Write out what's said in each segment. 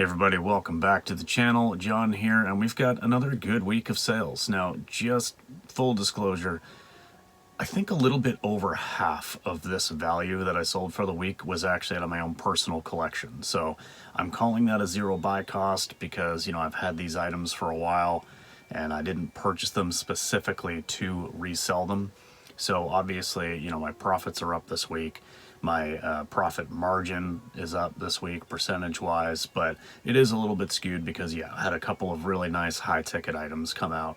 Hey everybody, welcome back to the channel. John here, and we've got another good week of sales. Now, just full disclosure, I think a little bit over half of this value that I sold for the week was actually out of my own personal collection. So I'm calling that a zero buy cost because, I've had these items for a while and I didn't purchase them specifically to resell them. So obviously, my profits are up this week. My profit margin is up this week percentage-wise, but it is a little bit skewed because, I had a couple of really nice high-ticket items come out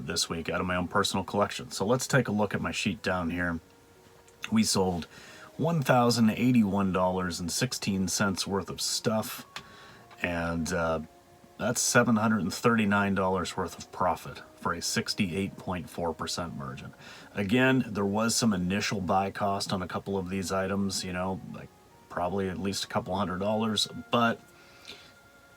this week out of my own personal collection. So let's take a look at my sheet down here. We sold $1,081.16 worth of stuff, and that's $739 worth of profit for a 68.4% margin. Again, there was some initial buy cost on a couple of these items, like probably at least a couple $100, but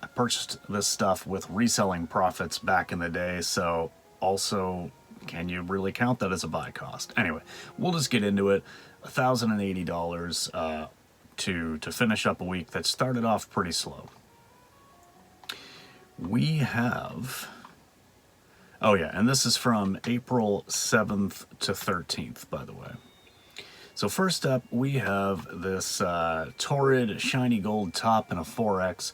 I purchased this stuff with reselling profits back in the day, so also, can you really count that as a buy cost? Anyway, we'll just get into it. $1,080 to finish up a week that started off pretty slow. We have, oh yeah, and this is from April 7th to 13th, by the way. So first up, we have this Torrid shiny gold top in a 4X,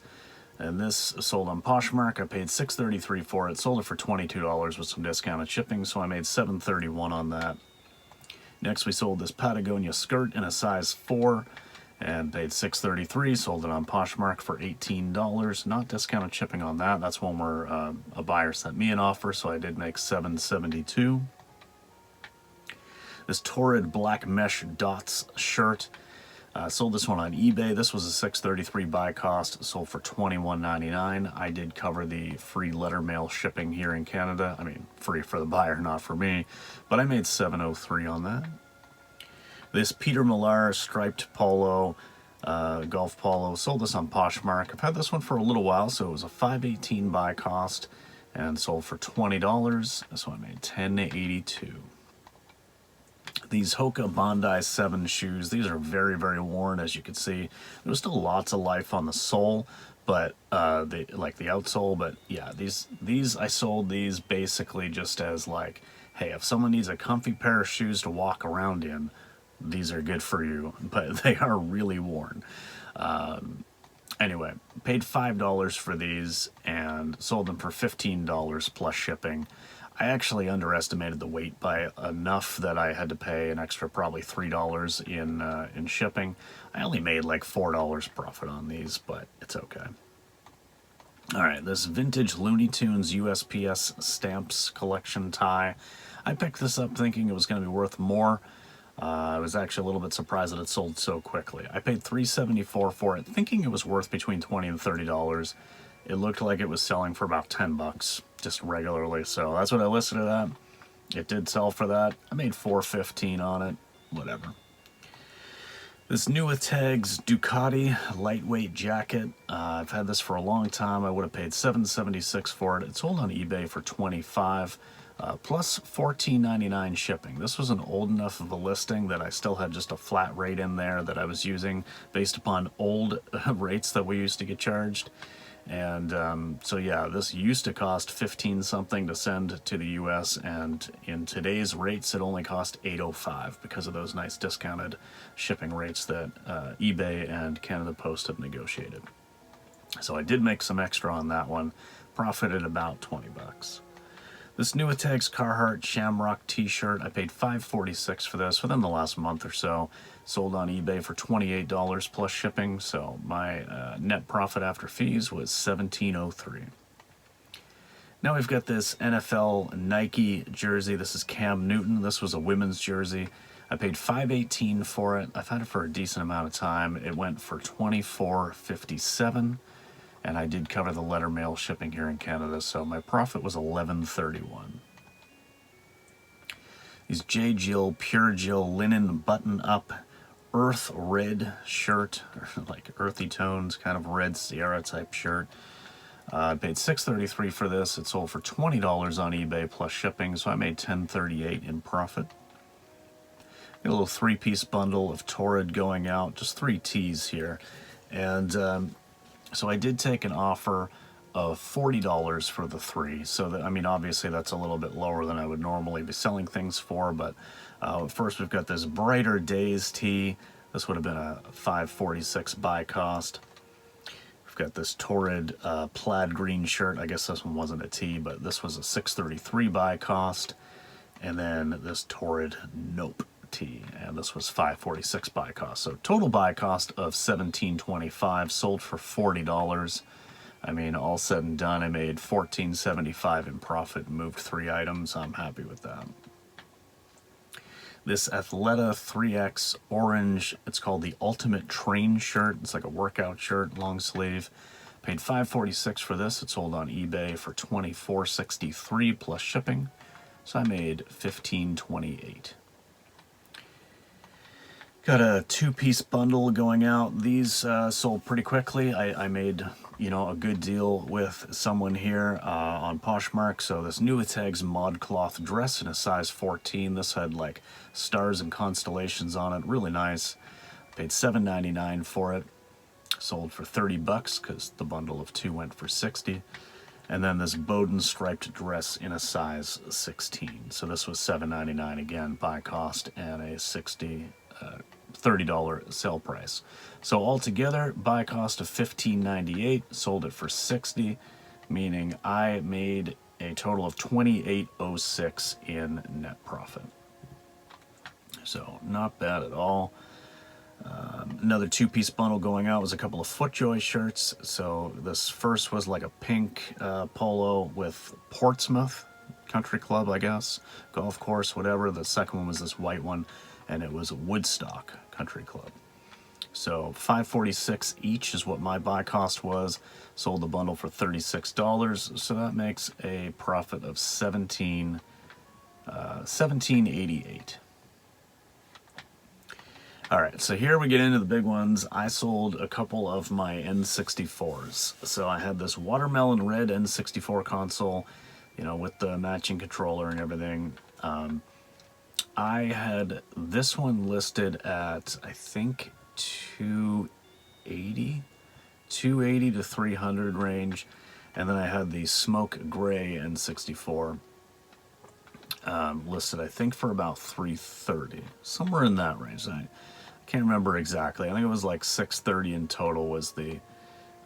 and this sold on Poshmark. I paid $6.33 for it, sold it for $22 with some discounted shipping, so I made $7.31 on that. Next, we sold this Patagonia skirt in a size 4, and paid $6.33, sold it on Poshmark for $18, not discounted shipping on that. That's one where a buyer sent me an offer, so I did make $7.72. This Torrid black mesh dots shirt, sold this one on eBay. This was a $6.33 buy cost, sold for $21.99. I did cover the free letter mail shipping here in Canada. I mean, free for the buyer, not for me, but I made $7.03 on that. This Peter Millar striped polo, golf polo, sold this on Poshmark. I've had this one for a little while, so it was a $5.18 buy cost and sold for $20. This one I made $10.82. These Hoka Bondi 7 shoes, these are very, very worn, as you can see. There's still lots of life on the sole, but like the outsole, but yeah, these I sold these basically just as like, hey, if someone needs a comfy pair of shoes to walk around in, these are good for you, but they are really worn. Anyway, paid $5 for these and sold them for $15 plus shipping. I actually underestimated the weight by enough that I had to pay an extra probably $3 in shipping. I only made like $4 profit on these, but it's okay. All right, this vintage Looney Tunes USPS stamps collection tie. I picked this up thinking it was going to be worth more. I was actually a little bit surprised that it sold so quickly. I paid $3.74 for it, thinking it was worth between $20 and $30. It looked like it was selling for about $10, just regularly, so that's what I listed it at. It did sell for that. I made $4.15 on it, whatever. This Nuitags Ducati lightweight jacket. I've had this for a long time. I would have paid $7.76 for it. It sold on eBay for $25. Plus $14.99 shipping. This was an old enough of a listing that I still had just a flat rate in there that I was using based upon old rates that we used to get charged. And so yeah, this used to cost 15 something to send to the US, and in today's rates it only cost $8.05 because of those nice discounted shipping rates that eBay and Canada Post have negotiated. So I did make some extra on that one, profited about $20. This Nuitags Carhartt Shamrock t-shirt, I paid $5.46 for this within the last month or so. Sold on eBay for $28 plus shipping, so my net profit after fees was $17.03. Now we've got this NFL Nike jersey. This is Cam Newton. This was a women's jersey. I paid $5.18 for it. I've had it for a decent amount of time. It went for $24.57. And I did cover the letter mail shipping here in Canada, so my profit was $11.31. These J. Jill Pure Jill linen button-up earth red shirt, or like earthy tones, kind of red Sierra type shirt. I paid $6.33 for this. It sold for $20 on eBay plus shipping, so I made $10.38 in profit. Got a little three-piece bundle of Torrid going out, just 3 tees here. And So I did take an offer of $40 for the 3. So that, I mean, obviously that's a little bit lower than I would normally be selling things for, but first we've got this Brighter Days tee. This would have been a $5.46 buy cost. We've got this Torrid plaid green shirt. I guess this one wasn't a tee, but this was a $6.33 buy cost. And then this Torrid Nope tee, and this was $5.46 buy cost. So total buy cost of $17.25, sold for $40. I mean, all said and done, I made $14.75 in profit, moved 3 items. I'm happy with that. This Athleta 3X orange, it's called the Ultimate Train shirt. It's like a workout shirt, long sleeve. Paid $5.46 for this. It sold on eBay for $24.63 plus shipping. So I made $15.28. Got a 2-piece bundle going out. These sold pretty quickly. I made, you know, a good deal with someone here on Poshmark. So this Nuitags ModCloth dress in a size 14. This had like stars and constellations on it. Really nice. Paid $7.99 for it. Sold for $30 because the bundle of 2 went for $60. And then this Bowden striped dress in a size 16. So this was $7.99 again, buy cost, and a $30 sale price. So altogether, buy cost of $15.98, sold it for $60, meaning I made a total of $28.06 in net profit. So not bad at all. Another 2-piece bundle going out was a couple of FootJoy shirts. So this first was like a pink polo with Portsmouth Country Club, I guess, golf course, whatever. The second one was this white one, and it was Woodstock Country Club. So $5.46 each is what my buy cost was. Sold the bundle for $36, so that makes a profit of $17.88. All right, so here we get into the big ones. I sold a couple of my N64s. So I had this watermelon red N64 console, you know, with the matching controller and everything. I had this one listed at, I think, 280 to 300 range. And then I had the smoke gray N64 listed, I think, for about 330, somewhere in that range. I can't remember exactly. I think it was like 630 in total was the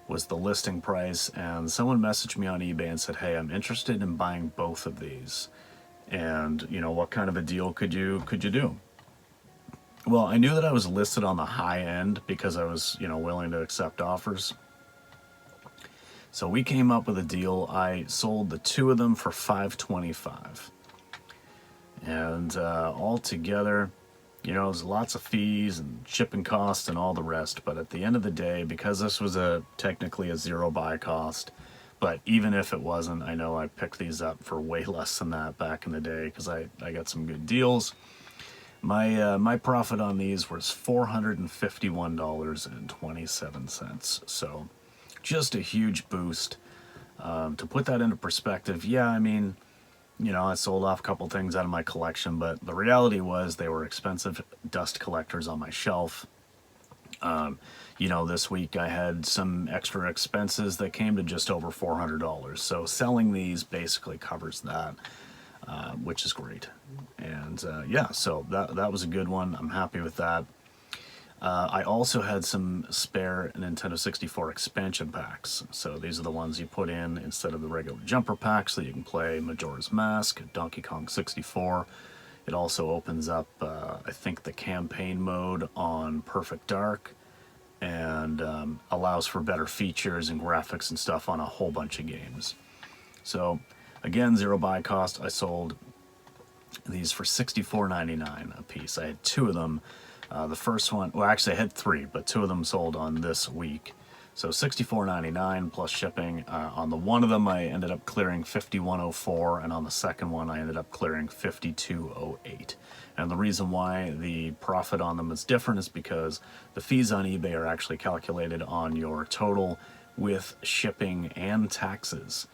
listing price. And someone messaged me on eBay and said, "Hey, I'm interested in buying both of these. And, you know, what kind of a deal could you do?" Well, I knew that I was listed on the high end because I was, you know, willing to accept offers. So we came up with a deal. I sold the 2 of them for $525. And all together, you know, there's lots of fees and shipping costs and all the rest. But at the end of the day, because this was technically a 0 buy cost, but even if it wasn't, I know I picked these up for way less than that back in the day because I got some good deals. My profit on these was $451.27. So just a huge boost. To put that into perspective, yeah, I mean, you know, I sold off a couple things out of my collection, but the reality was they were expensive dust collectors on my shelf. You know, this week I had some extra expenses that came to just over $400. So selling these basically covers that, which is great. And yeah, so that was a good one. I'm happy with that. I also had some spare Nintendo 64 expansion packs. So these are the ones you put in instead of the regular jumper pack so you can play Majora's Mask, Donkey Kong 64. It also opens up, I think, the campaign mode on Perfect Dark and allows for better features and graphics and stuff on a whole bunch of games. So again, 0 buy cost. I sold these for $64.99 a piece. I had 2 of them. The first one, well, actually I had 3, but 2 of them sold on this week. So $64.99 plus shipping. On the one of them, I ended up clearing $51.04, and on the second one, I ended up clearing $52.08. And the reason why the profit on them is different is because the fees on eBay are actually calculated on your total with shipping and taxes.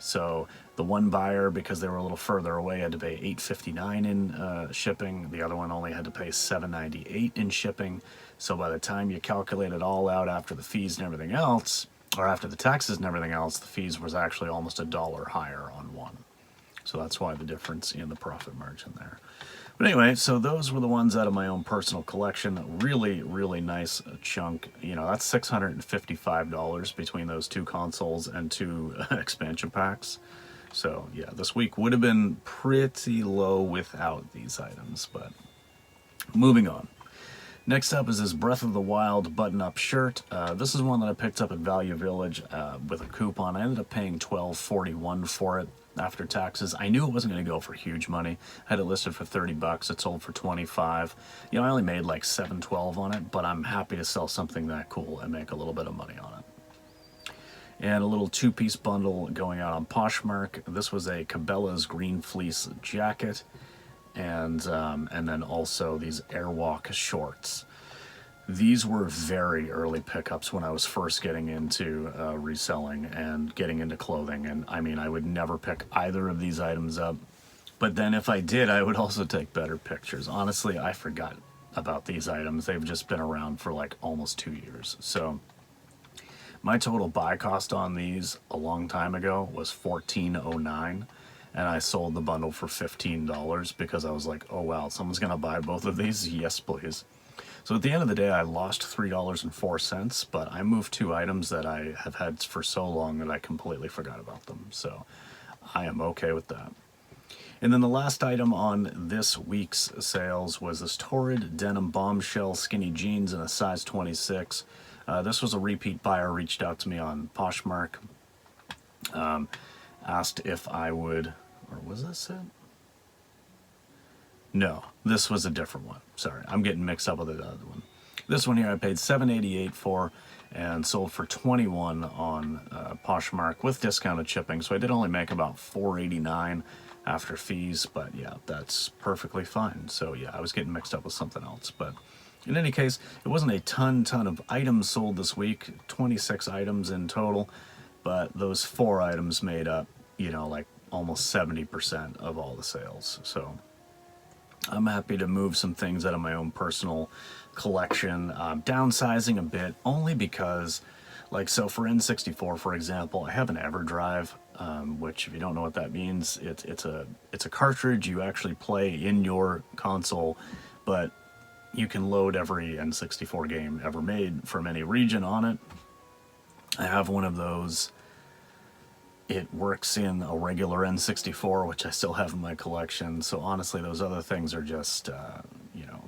So the one buyer, because they were a little further away, had to pay $8.59 in shipping. The other one only had to pay $7.98 in shipping. So by the time you calculate it all out after the fees and everything else, or after the taxes and everything else, the fees was actually almost $1 higher on one. So that's why the difference in the profit margin there. But anyway, so those were the ones out of my own personal collection. Really, really nice chunk. You know, that's $655 between those two consoles and two expansion packs. So yeah, this week would have been pretty low without these items, but moving on. Next up is this Breath of the Wild button-up shirt. This is one that I picked up at Value Village with a coupon. I ended up paying $12.41 for it after taxes. I knew it wasn't going to go for huge money. I had it listed for 30 bucks. It sold for 25. You know, I only made like $7.12 on it, but I'm happy to sell something that cool and make a little bit of money on it. And a little two-piece bundle going out on Poshmark. This was a Cabela's green fleece jacket, and then also these Airwalk shorts. These were very early pickups when I was first getting into reselling and getting into clothing. And I mean, I would never pick either of these items up. But then if I did, I would also take better pictures. Honestly, I forgot about these items. They've just been around for like almost 2 years. So my total buy cost on these a long time ago was $14.09. And I sold the bundle for $15 because I was like, oh wow, someone's gonna buy both of these? Yes, please. So at the end of the day, I lost $3.04, but I moved two items that I have had for so long that I completely forgot about them. So I am okay with that. And then the last item on this week's sales was this Torrid Denim Bombshell Skinny Jeans in a size 26. This was a repeat buyer, reached out to me on Poshmark, asked if I would, or was this it? No, this was a different one. Sorry, I'm getting mixed up with the other one. This one here I paid $7.88 for and sold for $21 on Poshmark with discounted shipping. So I did only make about $4.89 after fees, but yeah, that's perfectly fine. So yeah, I was getting mixed up with something else. But in any case, it wasn't a ton of items sold this week, 26 items in total, but those 4 items made up, you know, like almost 70% of all the sales. So I'm happy to move some things out of my own personal collection, downsizing a bit, only because, like, so for N64, for example, I have an EverDrive, which, if you don't know what that means, it's a cartridge you actually play in your console, but you can load every N64 game ever made from any region on it. I have one of those. It works in a regular N64, which I still have in my collection. So honestly, those other things are just, you know,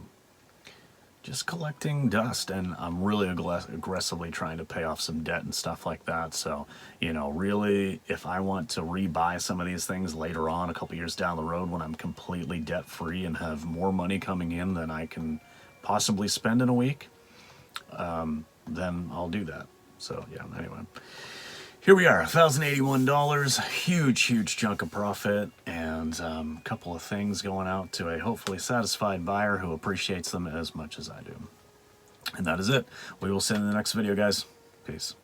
just collecting dust. And I'm really aggressively trying to pay off some debt and stuff like that. So, you know, really, if I want to rebuy some of these things later on, a couple years down the road, when I'm completely debt-free and have more money coming in than I can possibly spend in a week, then I'll do that. So, yeah, anyway. Here we are, $1,081, huge chunk of profit, and a couple of things going out to a hopefully satisfied buyer who appreciates them as much as I do. And that is it. We will see you in the next video, guys. Peace.